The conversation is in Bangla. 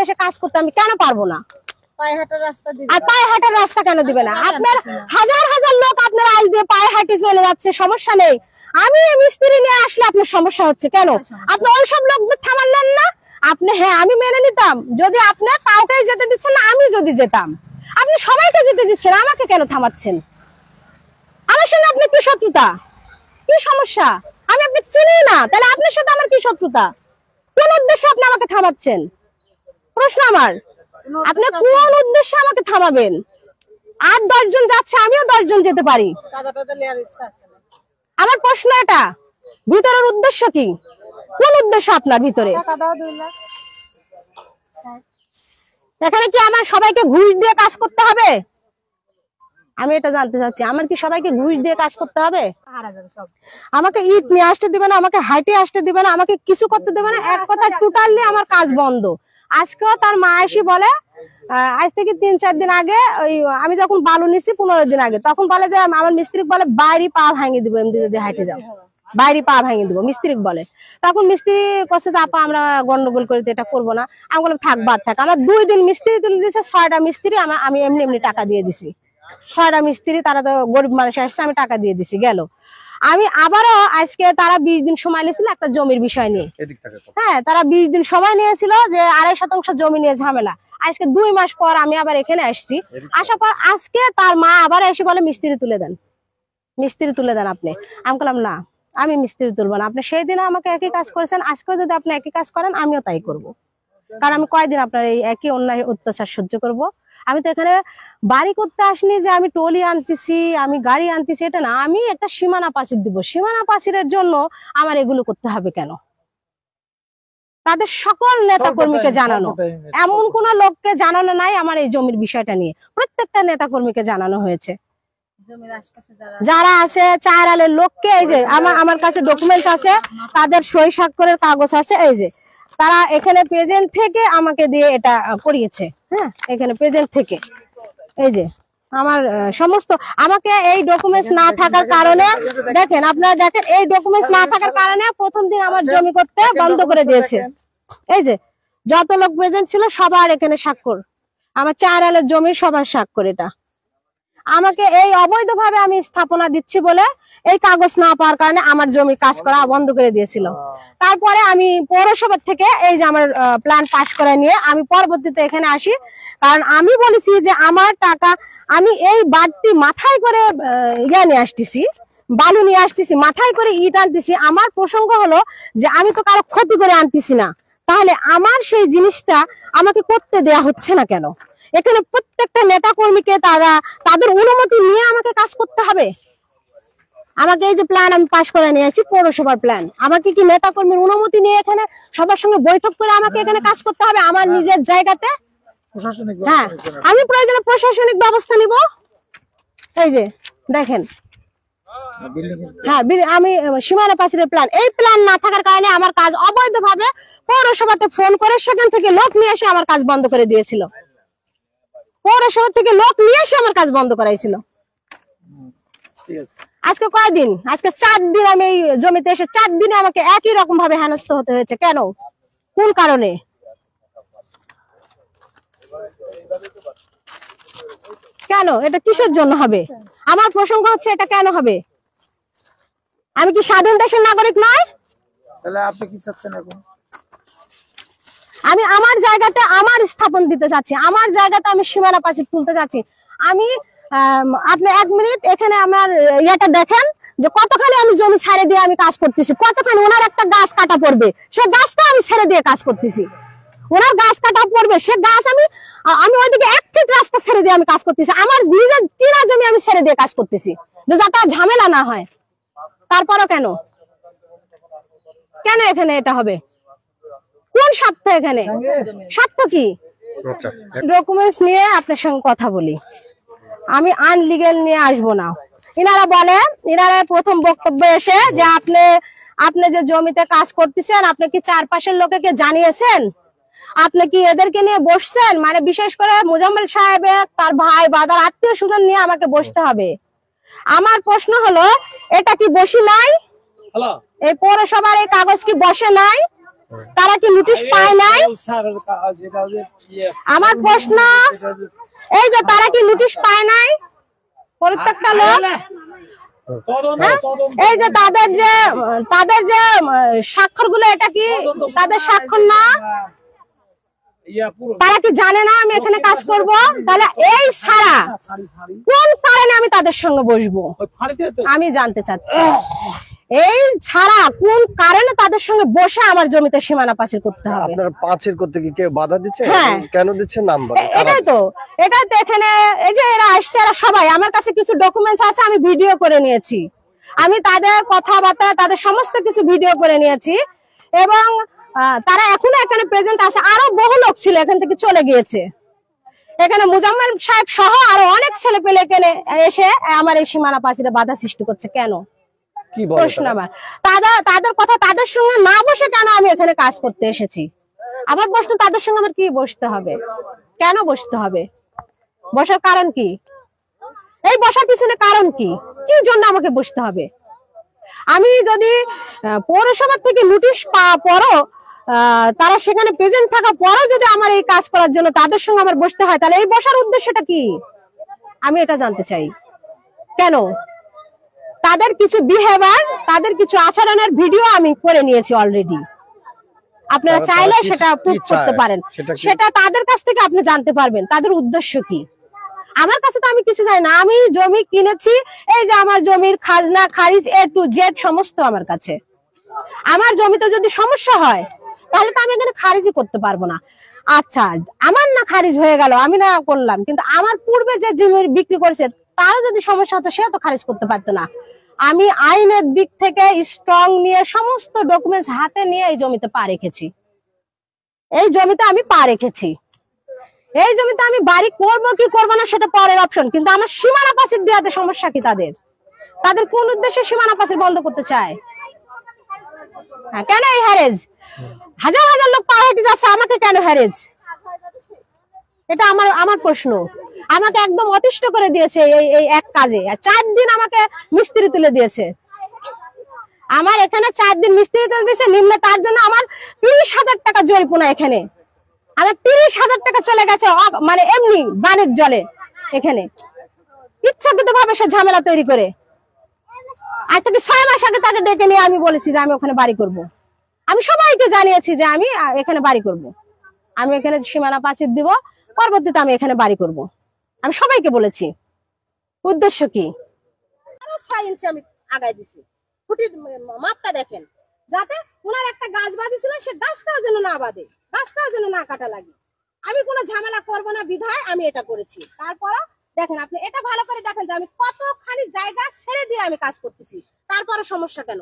এসে কাজ করতে আমি কেন পারবো না? পায়ে হাঁটার রাস্তা দিবে, আর পায়ে হাঁটার রাস্তা কেন দিবে না? আপনার হাজার হাজার লোক আপনার আইল দিয়ে পায়ে হাঁটে চলে যাচ্ছে, সমস্যা নেই। আমি মিস্ত্রি নিয়ে আসলে আপনার সমস্যা হচ্ছে কেন? আপনি ওইসব লোকদের থামালেন না? আপনি হ্যাঁ আমি মেনে নিতাম যদি আপনি কাউকে যেতে দিচ্ছেন না, আমি যদি যেতাম। আপনি সবাইকে যেতে দিচ্ছেন, আমাকে কেন থামাচ্ছেন? আমার সঙ্গে আপনি কি শত্রুতা, কি সমস্যা? আমি আপনাকে চিনি না, তাহলে আপনার সাথে আমার কি শত্রুতা? কোন উদ্দেশ্যে আপনি আমাকে থামাচ্ছেন? প্রশ্ন আমার, আপনি কোন উদ্দেশ্যে আমাকে থামাবেন? আর 10 জন যাচ্ছে, আমিও 10 জন যেতে পারি। আমার প্রশ্ন এটা, ভিতরের উদ্দেশ্য কি? কোন উদ্দেশ্য আপনার ভিতরে? এখানে কি আমার সবাইকে ঘুষ দিয়ে কাজ করতে হবে? আমি এটা জানতে চাচ্ছি, আমার কি সবাইকে ঘুষ দিয়ে কাজ করতে হবে? আমাকে ইট নিয়ে আসতে দিবে না, আমাকে হাইটে আসতে দিবে না, আমাকে কিছু করতে দেবে না। এক কথা টোটালি আমার কাজ বন্ধ। আজকেও তার মা এসে বলে, আজ থেকে 3-4 দিন আগে, ওই আমি যখন বালু নিছি 15 দিন আগে, তখন বলে যে আমার মিস্ত্রি বলে বাইরে পা ভাঙিয়ে দিবো এমনি যদি হাইটে যাও, বাইরে পা ভাঙিয়ে দিবো মিস্ত্রি বলে। তখন মিস্ত্রি করছে যে আপা আমরা গন্ডগোল করে এটা করবো না। আমি বললাম থাক বাদ থাক। আমার 2 দিন মিস্ত্রি তুলে দিয়েছে, 6টা মিস্ত্রি আমি এমনি এমনি টাকা দিয়ে দিছি। 6টা মিস্ত্রি, তারা তো গরিব মানুষ আসছে, আমি টাকা দিয়ে দিছি গেল। আমি আবারও আজকে তারা 20 দিন সময় নিয়েছিল একটা জমির বিষয় নিয়ে। হ্যাঁ, তারা 20 দিন সময় নিয়েছিল যে 2.5 শতাংশ জমি নিয়ে ঝামেলা। আজকে 2 মাস পর আমি আবার এখানে আসছি, আসার পর আজকে তার মা আবার এসে বলে মিস্ত্রি তুলে দেন, মিস্ত্রি তুলে দেন আপনি। আমি বললাম না, আমি মিস্ত্রি তুলবো না। আপনি সেই দিন আমাকে একই কাজ করেছেন, আজকেও যদি আপনি একই কাজ করেন আমিও তাই করব। কারণ আমি কয়দিন আপনার এই একই অন্যায় অত্যাচার সহ্য করব? আমি তো এখানে বাড়ি করতে আসিনি যে আমি টলি আনতেছি, আমি গাড়ি আনতেছি, এটা না। আমি একটা সীমানা প্রাচীর দিব, সীমানা প্রাচীরের জন্য আমার এগুলো করতে হবে কেন? তাদের সকল নেতা কর্মীকে জানানো, এমন কোন লোককে জানানো নাই আমার এই জমির বিষয়টা নিয়ে। প্রত্যেকটা নেতা কর্মীকে জানানো হয়েছে, যারা আছে 4 আলের লোককে। এই যে আমার কাছে ডকুমেন্টস আছে, তাদের সই স্বাক্ষরের কাগজ আছে। এই যে তারা এখানে প্রেজেন্ট থেকে আমাকে দিয়ে এটা করিয়েছে। হ্যাঁ, এখানে প্রেজেন্ট থেকে এই যে আমার সমস্ত, আমাকে এই ডকুমেন্টস না থাকার কারণে, দেখেন আপনারা দেখেন, এই ডকুমেন্টস না থাকার কারণে প্রথম দিন আমার জমি করতে বন্ধ করে দিয়েছে। এই যে যত লোক প্রেজেন্ট ছিল সবার এখানে স্বাক্ষর, আমার 4 আলের জমির সবার স্বাক্ষর। এটা আমাকে এই অবৈধভাবে আমি স্থাপনা দিচ্ছি বলে এই কাগজ না পাওয়ার কারণে আমার জমি কাজ করা বন্ধ করে দিয়েছিল। তারপরে আমি পৌরসভা থেকে এই যে আমার প্ল্যান পাস করে নিয়ে আমি পরবর্তীতে এখানে আসি। কারণ আমি বলেছি যে আমার টাকা, আমি এই বাড়তি মাথায় করে ইয়ে নিয়ে আসতেছি, বালু নিয়ে আসতেছি, মাথায় করে ইট আনতেছি। আমার প্রসঙ্গ হলো যে আমি তো কারো ক্ষতি করে আনতেছি না, তাহলে আমার সেই জিনিসটা আমাকে করতে দেয়া হচ্ছে না কেন? এখানে প্রত্যেকটা নেতা কর্মীকে তাদের অনুমতি নিয়ে আমাকে কাজ করতে হবে। আমাকে এই যে প্ল্যান আমি পাশ করে নিয়েছি, পৌরসভার প্ল্যান, আমাকে কি নেতা কর্মীর অনুমতি নিয়ে এখানে সবার সঙ্গে বৈঠক করে আমাকে এখানে কাজ করতে হবে আমার নিজের জায়গাতে? হ্যাঁ, আমি প্রয়োজনে প্রশাসনিক ব্যবস্থা নিব। এই যে দেখেন, হ্যাঁ আমি সীমানা প্রাচীরের প্ল্যান, এই প্ল্যান না থাকার কারণে আমার কাজ অবৈধভাবে পৌরসভাতে ফোন করে সেখান থেকে লোক নিয়ে এসে আমার কাজ বন্ধ করে দিয়েছিল। পৌরসভা থেকে লোক নিয়ে এসে আমার কাজ বন্ধ করাইছিল। আজকে কয়দিন? আজকে 4 দিন আমি এই জমিতে এসে 4 দিনে আমাকে একই রকম ভাবে হেনস্থ হতে হয়েছে। কেন? কোন কারণে? কেন? এটা কিসের জন্য হবে? আমার প্রসঙ্গ হচ্ছে এটা কেন হবে? আমি কি স্বাধীন দেশের নাগরিক নয়? তাহলে আপনি কি চাচ্ছেন এখন? আমি আমার জায়গাতে আমার স্থাপন দিতে চাচ্ছি, আমার জায়গাতে আমি সীমানা প্রাচীর তুলতে চাচ্ছি। আমি আপনি 1 মিনিট এখানে আমার ইয়েটা দেখেন যে কতখানি আমি জমি ছেড়ে দিয়ে আমি কাজ করতেছি, কতখানি। ওনার একটা গাছ কাটা পড়বে, সে গাছটা আমি ছেড়ে দিয়ে কাজ করতেছি। ওনার গাছ কাটা পড়বে, সে গাছ আমি ওইদিকে 1 ফিট রাস্তা ছেড়ে দিয়ে আমি কাজ করতেছি। আমার নিজের কিনা জমি আমি ছেড়ে দিয়ে কাজ করতেছি যে যাতে ঝামেলা না হয়। তারপরও কেন এখানে এটা হবে? কোন স্বার্থ এখানে? স্বার্থ কি? ডকুমেন্টস নিয়ে আপনার সঙ্গে কথা বলি, আমি আনলিগেল নিয়ে আসবো না। ইনারা প্রথম বক্তব্য এসে যে আপনি যে জমিতে কাজ করতেছেন আপনি কি চারপাশের লোকেকে জানিয়েছেন? আপনি কি এদেরকে নিয়ে বসছেন? মানে বিশেষ করে মোজাম্মেল সাহেব, তার ভাই বা তার আত্মীয় স্বজন নিয়ে আমাকে বসতে হবে। আমার প্রশ্ন হলো, এটা কি বসি নাই? এই পৌরসভার এই কাগজ কি বসে নাই? তারা কি নোটিশ পায় নাই? আমার প্রশ্ন, এই যে তারা কি নোটিশ পায় নাই প্রত্যেকটা লোক? হ্যাঁ? এই যে তাদের যে স্বাক্ষর গুলো, এটা কি তাদের স্বাক্ষর না? তারা কি জানে না আমি এখানে কাজ করব? তাহলে এই ছাড়া কোন কারণে আমি তাদের সঙ্গে বসবো আমি জানতে চাচ্ছি। এই ছাড়া কোন কারণে তাদের সঙ্গে বসে আমার জমিতে সীমানা পাঁচিল করতে হবে? আপনারা পাঁচিল করতে কি কেউ বাধা দিচ্ছে? হ্যাঁ। কেন দিচ্ছে নাম বলেন? এটাই তো এখানে এই যে এরা আসছে, এরা সবাই আমার কাছে কিছু ডকুমেন্টস আছে, আমি ভিডিও করে নিয়েছি। আমি তাদের কথাবার্তা, তাদের সমস্ত কিছু ভিডিও করে নিয়েছি এবং তারা এখনো এখানে প্রেজেন্ট আছে। আরো বহু লোক ছিল এখান থেকে চলে গিয়েছে। এখানে মুজাম্মেল সাহেব সহ আরো অনেক ছেলে পেলে এখানে এসে আমার এই সীমানা পাঁচিলে বাধা সৃষ্টি করছে। কেন? কি বলে প্রশ্ন আমার। তাদের কথা, তাদের সঙ্গে না বসে কেন আমি এখানে কাজ করতে এসেছি? আমার প্রশ্ন, তাদের সঙ্গে আমার কি বসতে হবে? কেন বসতে হবে? বসার কারণ কি? এই বসার পিছনে কারণ কি? কি জন্য আমাকে বসতে হবে? আমি যদি পৌরসভা থেকে নোটিশ পাওয়া পরও, তারা সেখানে প্রেজেন্ট থাকা পরও যদি আমার এই কাজ করার জন্য তাদের সঙ্গে আমার বসতে হয়, তাহলে এই বসার উদ্দেশ্যটা কি? আমি এটা জানতে চাই। কেন? তাদের কিছু বিহেভিয়ার, তাদের কিছু আচরণের ভিডিও আমি করে নিয়েছি অলরেডি। আপনারা চাইলে সেটা প্রুফ করতে পারেন, সেটা তাদের কাছ থেকে আপনি জানতে পারবেন তাদের উদ্দেশ্য কি। আমার কাছে তো আমি কিছু জানি না। আমি জমি কিনেছি, এই যে আমার জমির খাজনা খারিজ A to Z সমস্ত আমার কাছে। আমার জমিতে যদি সমস্যা হয় তাহলে তো আমি এখানে খারিজই করতে পারবো না। আচ্ছা, আমার না খারিজ হয়ে গেল, আমি না করলাম, কিন্তু আমার পূর্বে যে জমি বিক্রি করেছে তারও যদি সমস্যা হতো, সে তো খারিজ করতে পারতো না। আমি আইনের দিক থেকে স্ট্রং নিয়ে সমস্ত ডকুমেন্টস হাতে নিয়ে এই জমিতে পা রেখেছি। এই জমিতে আমি পা রেখেছি। এই জমিতে আমি বাড়ি করবো কি করবো না সেটা পরের অপশন, কিন্তু আমার সীমানা পাঁচিল দেওয়াতে সমস্যা কি? তাদের কোন উদ্দেশ্যে সীমানা পাঁচিল বন্ধ করতে চায়? হ্যাঁ, কেন এই হ্যারেজ? হাজার হাজার লোক পা হেঁটে যাচ্ছে, আমাকে কেন হ্যারেজ? এটা আমার প্রশ্ন। আমাকে একদম অতিষ্ঠ করে দিয়েছে এই এক কাজে। 4 দিন আমাকে মিস্ত্রি তুলে দিয়েছে। আমার এখানে 4 দিন মিস্ত্রি তুলে দিয়েছে নিম্ন, তার জন্য আমার 30,000 টাকা জরিমানা। এখানে আমার 30,000 টাকা চলে গেছে, মানে এমনি বানের জলে। এখানে ইচ্ছাকৃত ভাবে সে ঝামেলা তৈরি করে। আজ থেকে 6 মাস আগে তাকে ডেকে নিয়ে আমি বলেছি যে আমি ওখানে বাড়ি করব। আমি সবাইকে জানিয়েছি যে আমি এখানে বাড়ি করব, আমি এখানে সীমানা পাঁচিল দিব, পরবর্তীতে আমি এখানে বাড়ি করব। আমি সবাইকে বলেছি। উদ্দেশ্য কি? আরো 6 ইঞ্চি আমি আগায় দিছি। খুঁটির মাপটা দেখেন, যাতে ওনার একটা গাছ বাঁধিছিল, সে গাছটাও যেন না বাঁধে, গাছটাও যেন না কাটা লাগে। আমি কোনো ঝামেলা করব না বিধায় আমি এটা করেছি। তারপর দেখেন, আপনি এটা ভালো করে দেখেন যে আমি কতখানি জায়গা ছেড়ে দিয়ে আমি কাজ করতেছি, তারপরে সমস্যা কেন?